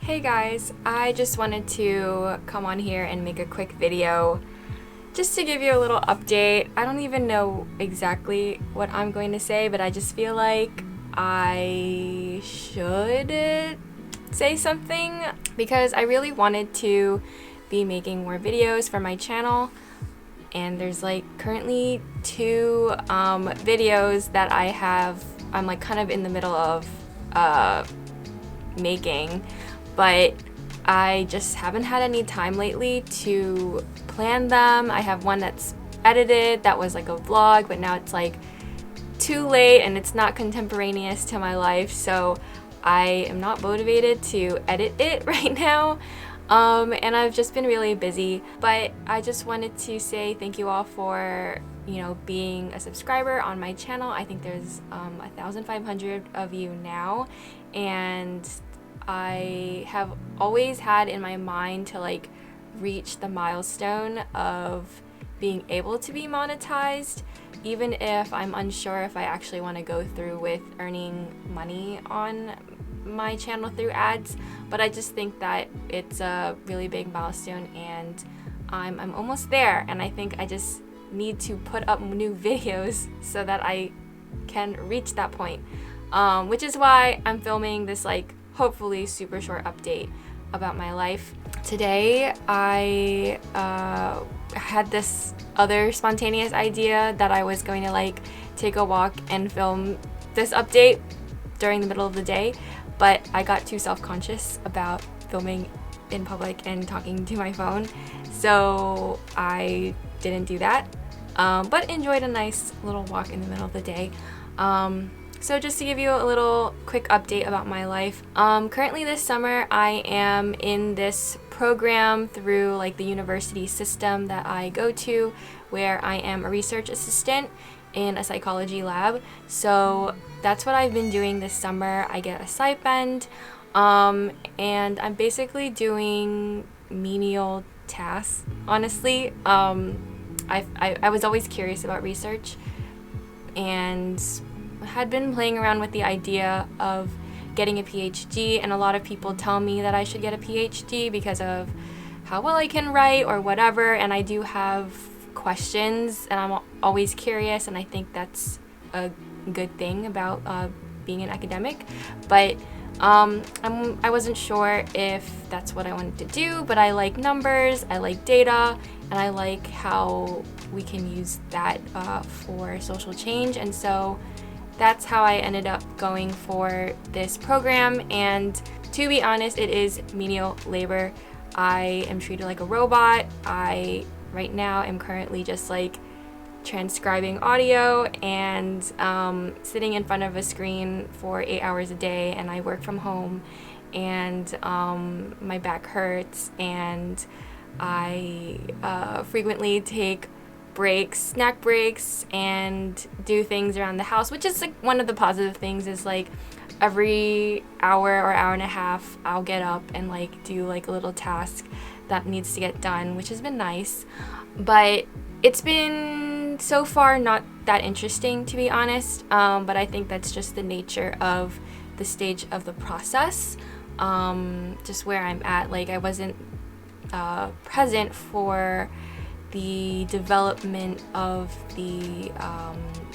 Hey guys, I just wanted to come on here and make a quick video just to give you a little update. I don't even know exactly what I'm going to say, but I just feel like I should say something because I really wanted to be making more videos for my channel, and there's like currently two videos that I'm like kind of in the middle of making, but I just haven't had any time lately to plan them. I have one that's edited that was like a vlog, but now it's like too late and it's not contemporaneous to my life, so I am not motivated to edit it right now. And I've just been really busy, but I just wanted to say thank you all for being a subscriber on my channel. I think there's 1,500 of you now, and I have always had in my mind to like reach the milestone of being able to be monetized, even if I'm unsure if I actually want to go through with earning money on my channel through ads. But I just think that it's a really big milestone, and I'm almost there, and I think I just need to put up new videos so that I can reach that point, which is why I'm filming this like hopefully super short update about my life. Today I had this other spontaneous idea that I was going to like take a walk and film this update during the middle of the day, but I got too self-conscious about filming in public and talking to my phone, so I didn't do that, but enjoyed a nice little walk in the middle of the day. So just to give you a little quick update about my life, currently this summer I am in this program through like the university system that I go to, where I am a research assistant in a psychology lab. So that's what I've been doing this summer. I get a stipend, and I'm basically doing menial tasks, honestly. I was always curious about research and had been playing around with the idea of getting a PhD, and a lot of people tell me that I should get a PhD because of how well I can write or whatever, and I do have questions and I'm always curious, and I think that's a good thing about being an academic, but I wasn't sure if that's what I wanted to do. But I like numbers, I like data, and I like how we can use that for social change, and so that's how I ended up going for this program. And to be honest, it is menial labor. I am treated like a robot. I right now am currently just like transcribing audio and sitting in front of a screen for 8 hours a day, and I work from home, and my back hurts, and I frequently take breaks, snack breaks, and do things around the house, which is like one of the positive things is like every hour or hour and a half I'll get up and like do like a little task that needs to get done, which has been nice. But it's been so far not that interesting, to be honest, but I think that's just the nature of the stage of the process, just where I'm at. Like I wasn't present for the development of the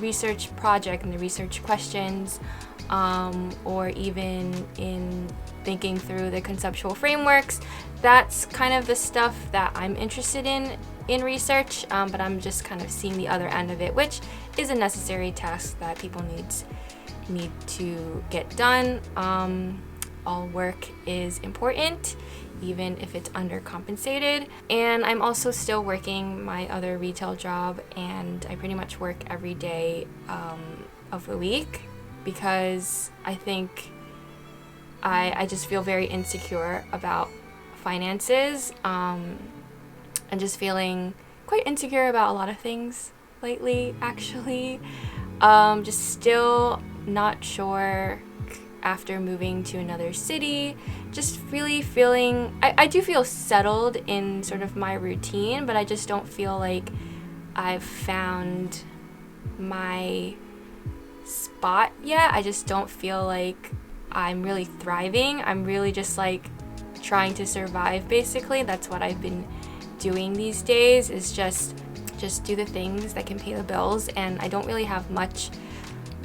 research project and the research questions, or even in thinking through the conceptual frameworks. That's kind of the stuff that I'm interested in research, but I'm just kind of seeing the other end of it, which is a necessary task that people need to get done. All work is important, even if it's undercompensated. And I'm also still working my other retail job, and I pretty much work every day of the week because I think I just feel very insecure about finances, and just feeling quite insecure about a lot of things lately, actually. Just still not sure after moving to another city, just really feeling, I do feel settled in sort of my routine, but I just don't feel like I've found my spot yet. I just don't feel like I'm really thriving. I'm really just like trying to survive, basically. That's what I've been doing these days, is just do the things that can pay the bills, and I don't really have much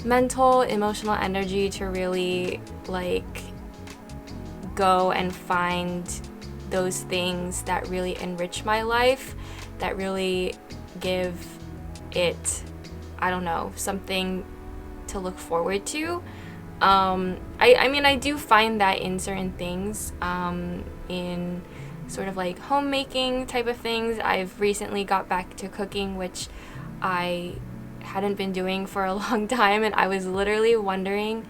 mental, emotional energy to really like go and find those things that really enrich my life, that really give it, I don't know, something to look forward to. I mean, I do find that in certain things, in sort of like homemaking type of things. I've recently got back to cooking, which I hadn't been doing for a long time, and I was literally wondering,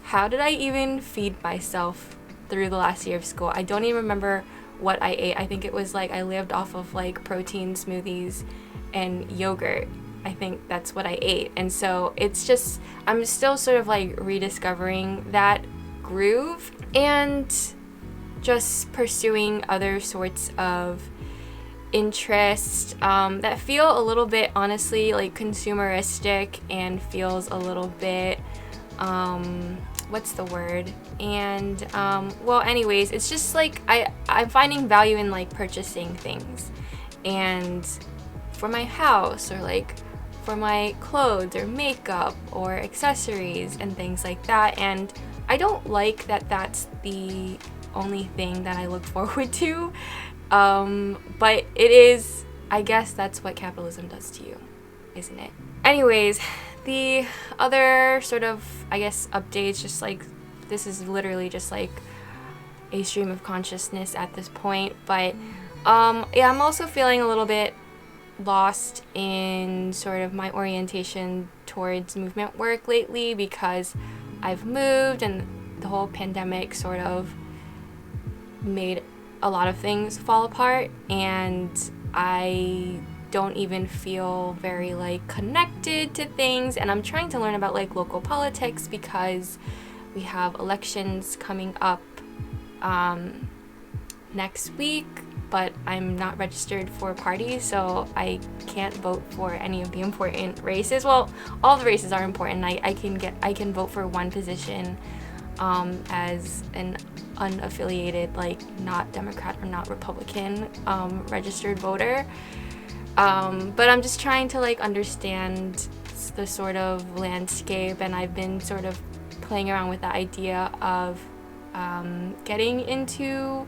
how did I even feed myself through the last year of school? I don't even remember what I ate. I think it was like I lived off of like protein smoothies and yogurt. I think that's what I ate. And so it's just, I'm still sort of like rediscovering that groove and just pursuing other sorts of interest that feel a little bit, honestly, like consumeristic, and feels a little bit, what's the word? And well, anyways, it's just like I'm finding value in like purchasing things, and for my house, or like for my clothes or makeup or accessories and things like that. And I don't like that that's the only thing that I look forward to, but it is, I guess that's what capitalism does to you, isn't it? Anyways, the other sort of, I guess, updates, just like, this is literally just like a stream of consciousness at this point, but yeah, I'm also feeling a little bit lost in sort of my orientation towards movement work lately, because I've moved and the whole pandemic sort of made a lot of things fall apart, and I don't even feel very like connected to things. And I'm trying to learn about like local politics, because we have elections coming up next week, but I'm not registered for a party, so I can't vote for any of the important races. Well, all the races are important. I can vote for one position as an unaffiliated, like not Democrat or not Republican registered voter, but I'm just trying to like understand the sort of landscape, and I've been sort of playing around with the idea of getting into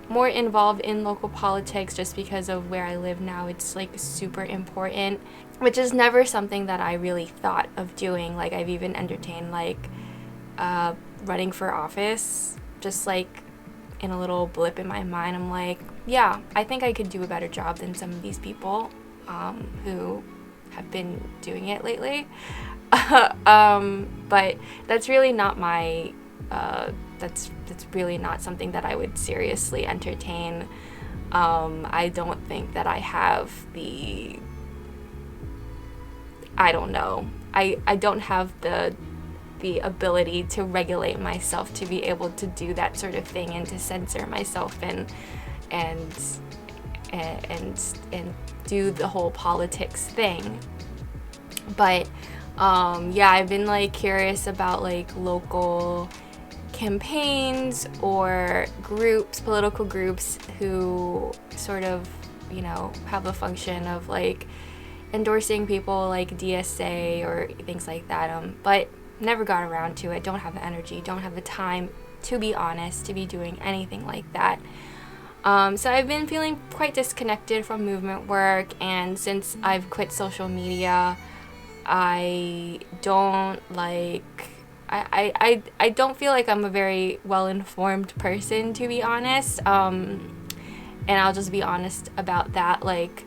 more involved in local politics, just because of where I live now. It's like super important, which is never something that I really thought of doing. Like, I've even entertained like running for office, just like in a little blip in my mind. I'm like, yeah, I think I could do a better job than some of these people who have been doing it lately. But that's really not my that's really not something that I would seriously entertain. I don't think that I have I don't know. I don't have the ability to regulate myself to be able to do that sort of thing, and to censor myself and do the whole politics thing. But yeah, I've been like curious about like local campaigns or groups, political groups, who sort of, you know, have a function of like endorsing people like DSA or things like that, but never got around to it. Don't have the energy, don't have the time, to be honest, to be doing anything like that. So I've been feeling quite disconnected from movement work, and since I've quit social media, I don't like, I don't feel like I'm a very well-informed person, to be honest, and I'll just be honest about that. Like,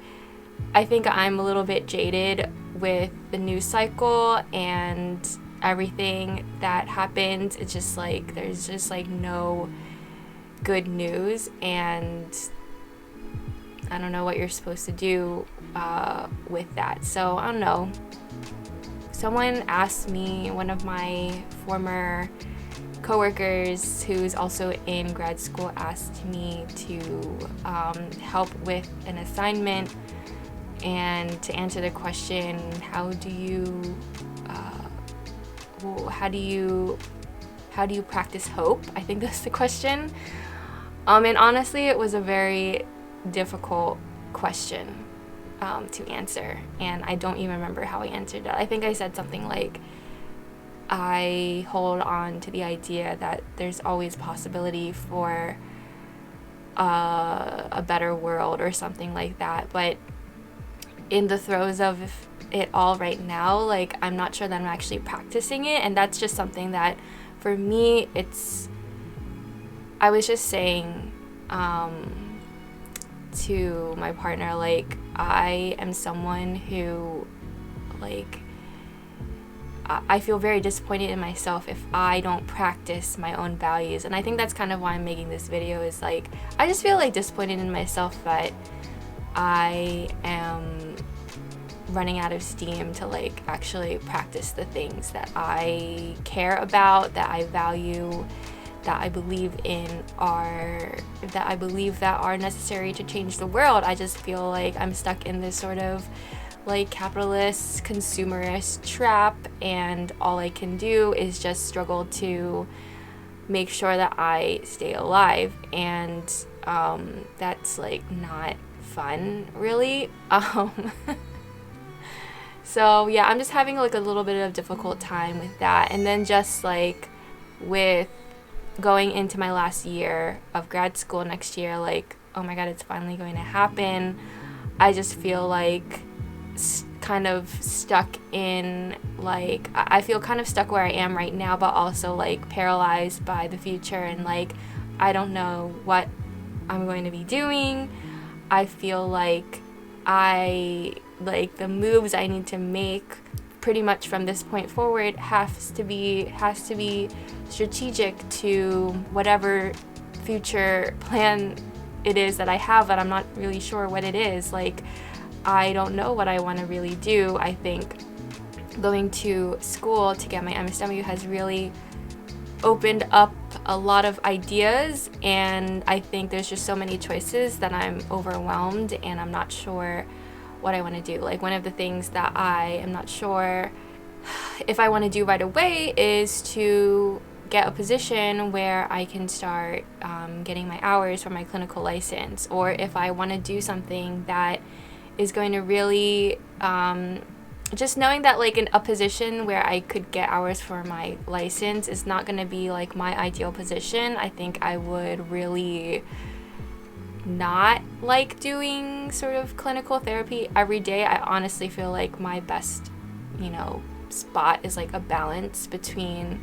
I think I'm a little bit jaded with the news cycle and everything that happens. It's just like, there's just like no good news, and I don't know what you're supposed to do with that. So I don't know. Someone asked me, one of my former coworkers who's also in grad school asked me to help with an assignment and to answer the question, how do you practice hope? I think that's the question. And honestly, it was a very difficult question to answer, and I don't even remember how I answered it. I think I said something like, I hold on to the idea that there's always possibility for a better world or something like that, but in the throes of it all right now, like, I'm not sure that I'm actually practicing it. And that's just something that for me, I was just saying to my partner, like, I am someone who, like, I feel very disappointed in myself if I don't practice my own values. And I think that's kind of why I'm making this video, is like, I just feel like disappointed in myself that I am running out of steam to like actually practice the things that I care about, that I value, that I believe that are necessary to change the world. I just feel like I'm stuck in this sort of like capitalist consumerist trap, and all I can do is just struggle to make sure that I stay alive, and that's like not fun, really. So yeah, I'm just having like a little bit of a difficult time with that. And then just like with going into my last year of grad school next year, like, oh my god, it's finally going to happen. I just feel like kind of stuck in, like, I feel kind of stuck where I am right now, but also like paralyzed by the future, and like I don't know what I'm going to be doing. I feel like the moves I need to make pretty much from this point forward has to be strategic to whatever future plan it is that I have, that I'm not really sure what it is. Like, I don't know what I want to really do. I think going to school to get my MSW has really opened up a lot of ideas, and I think there's just so many choices that I'm overwhelmed and I'm not sure what I want to do. Like, one of the things that I am not sure if I want to do right away is to get a position where I can start getting my hours for my clinical license, or if I want to do something that is going to really just knowing that like in a position where I could get hours for my license is not going to be like my ideal position. I think I would really not like doing sort of clinical therapy every day. I honestly feel like my best, spot is like a balance between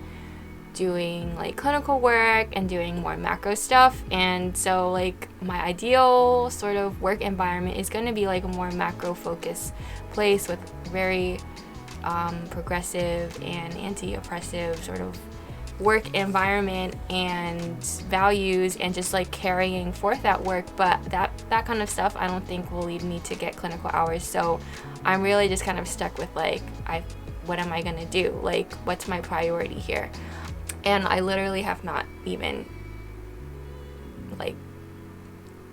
doing like clinical work and doing more macro stuff. And so like my ideal sort of work environment is going to be like a more macro focused place with very progressive and anti-oppressive sort of work environment and values, and just like carrying forth that work. But that kind of stuff I don't think will lead me to get clinical hours. So I'm really just kind of stuck with like, what am I gonna do? Like, what's my priority here? And I literally have not even like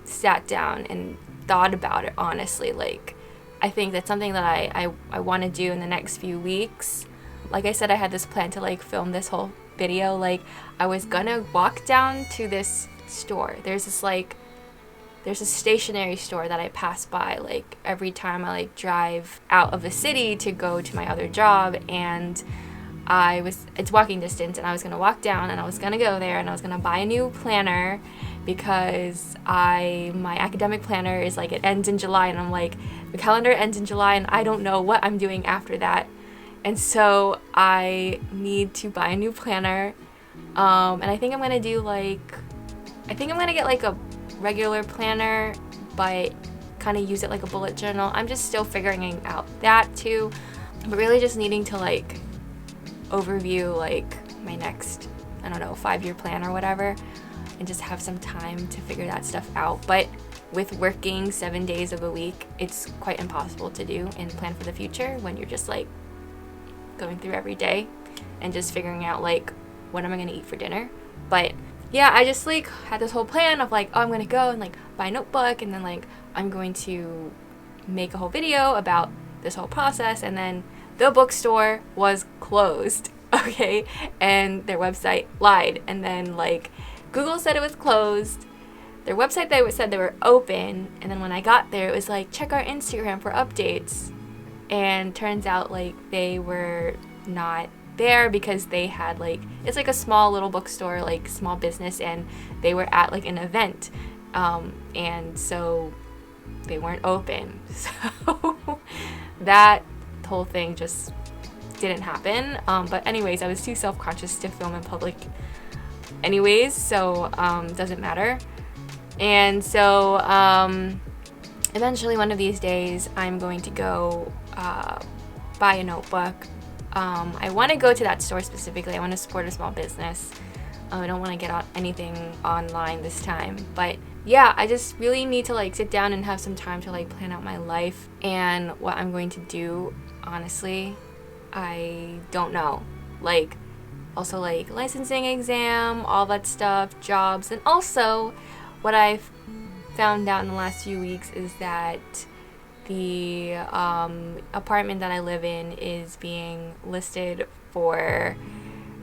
sat down and thought about it, honestly. Like, I think that's something that I want to do in the next few weeks. Like I said, I had this plan to like film this whole video. Like, I was gonna walk down to this store. There's a stationery store that I pass by like every time I like drive out of the city to go to my other job, and it's walking distance, and I was gonna walk down and I was gonna go there and I was gonna buy a new planner, because my academic planner is like, it ends in July, and I'm like, the calendar ends in July and I don't know what I'm doing after that. And so I need to buy a new planner, and I think I'm gonna get like a regular planner, but kind of use it like a bullet journal. I'm just still figuring out that too, but really just needing to like overview like my next, I don't know, 5-year plan or whatever, and just have some time to figure that stuff out. But with working 7 days of the week, it's quite impossible to do and plan for the future when you're just like going through every day and just figuring out like, what am I gonna eat for dinner? But yeah, I just like had this whole plan of like, oh, I'm gonna go and like buy a notebook, and then like I'm going to make a whole video about this whole process. And then the bookstore was closed, okay, and their website lied, and then like Google said it was closed, their website, they said they were open, and then when I got there, it was like, check our Instagram for updates. And turns out like they were not there because they had like, it's like a small little bookstore, like small business, and they were at like an event, and so they weren't open. So that whole thing just didn't happen. But anyways, I was too self-conscious to film in public anyways, so doesn't matter. And so eventually one of these days I'm going to go buy a notebook. I want to go to that store specifically. I want to support a small business. I don't want to get anything online this time. But yeah, I just really need to like sit down and have some time to like plan out my life and what I'm going to do. Honestly, I don't know. Like, also like licensing exam, all that stuff, jobs, and also what I've found out in the last few weeks is that the apartment that I live in is being listed for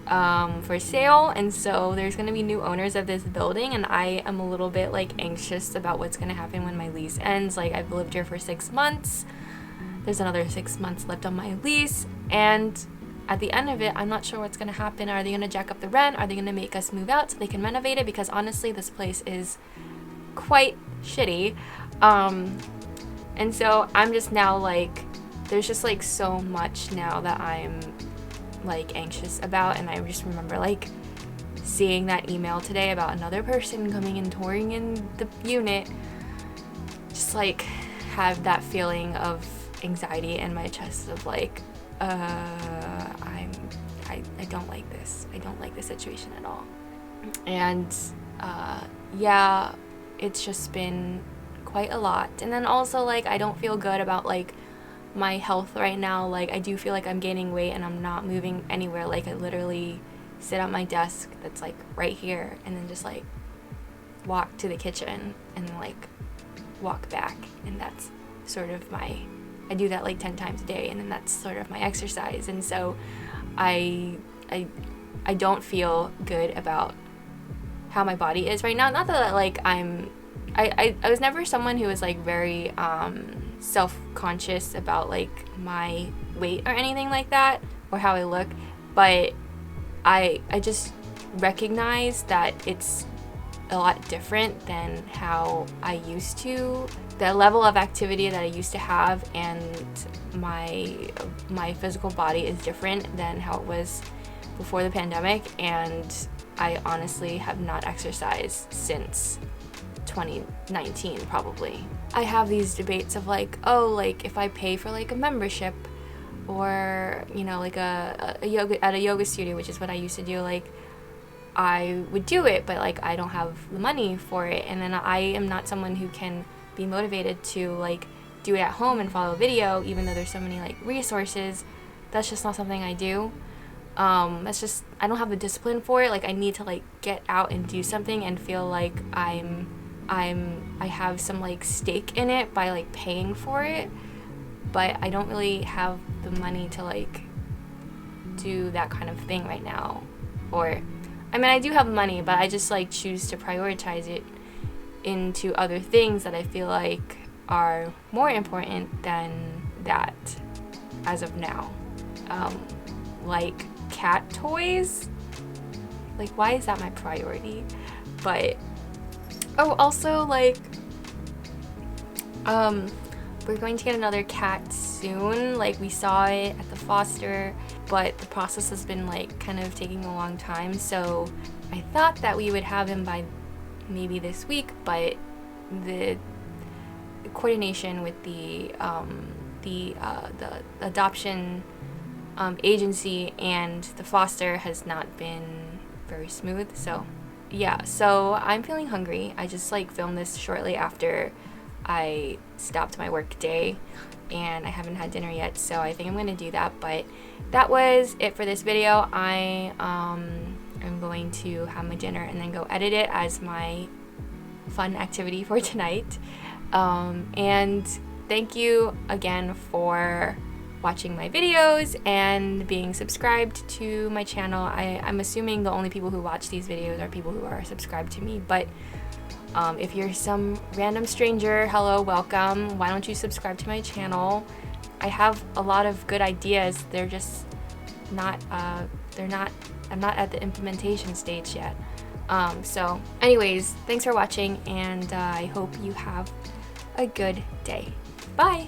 sale, and so there's going to be new owners of this building, and I am a little bit like anxious about what's going to happen when my lease ends. Like, I've lived here for 6 months. There's another 6 months left on my lease, and at the end of it, I'm not sure what's going to happen. Are they going to jack up the rent? Are they going to make us move out so they can renovate it? Because honestly, this place is quite shitty. And so I'm just now like, there's just like so much now that I'm like anxious about. And I just remember like seeing that email today about another person coming and touring in the unit. Just like have that feeling of anxiety in my chest of like, I don't like this. I don't like this situation at all. And yeah, it's just been quite a lot. And then also like I don't feel good about like my health right now. Like, I do feel like I'm gaining weight and I'm not moving anywhere. Like, I literally sit at my desk that's like right here and then just like walk to the kitchen and then like walk back, and that's sort of I do that like 10 times a day, and then that's sort of my exercise. And so I don't feel good about how my body is right now. Not that like I was never someone who was like very self-conscious about like my weight or anything like that, or how I look, but I just recognize that it's a lot different than how I used to. The level of activity that I used to have and my physical body is different than how it was before the pandemic, and I honestly have not exercised since 2019 probably. I have these debates of like, oh, like if I pay for like a membership or, you know, like a yoga at a yoga studio, which is what I used to do, like I would do it, but like I don't have the money for it, and then I am not someone who can be motivated to like do it at home and follow a video, even though there's so many like resources. That's just not something I do. That's just, I don't have the discipline for it. Like, I need to like get out and do something and feel like I have some like stake in it by like paying for it, but I don't really have the money to like do that kind of thing right now. Or, I mean, I do have money, but I just like choose to prioritize it into other things that I feel like are more important than that as of now. Like cat toys. Like, why is that my priority? But also like we're going to get another cat soon. Like, we saw it at the foster, but the process has been like kind of taking a long time, so I thought that we would have him by maybe this week, but the coordination with the adoption agency and the foster has not been very smooth. So yeah, so I'm feeling hungry. I just like filmed this shortly after I stopped my work day, and I haven't had dinner yet, so I think I'm gonna do that. But that was it for this video. I am going to have my dinner and then go edit it as my fun activity for tonight. And thank you again for watching my videos and being subscribed to my channel. I'm assuming the only people who watch these videos are people who are subscribed to me, but If you're some random stranger, hello, welcome. Why don't you subscribe to my channel? I have a lot of good ideas. They're just not, I'm not at the implementation stage yet. So anyways, thanks for watching, and I hope you have a good day. Bye!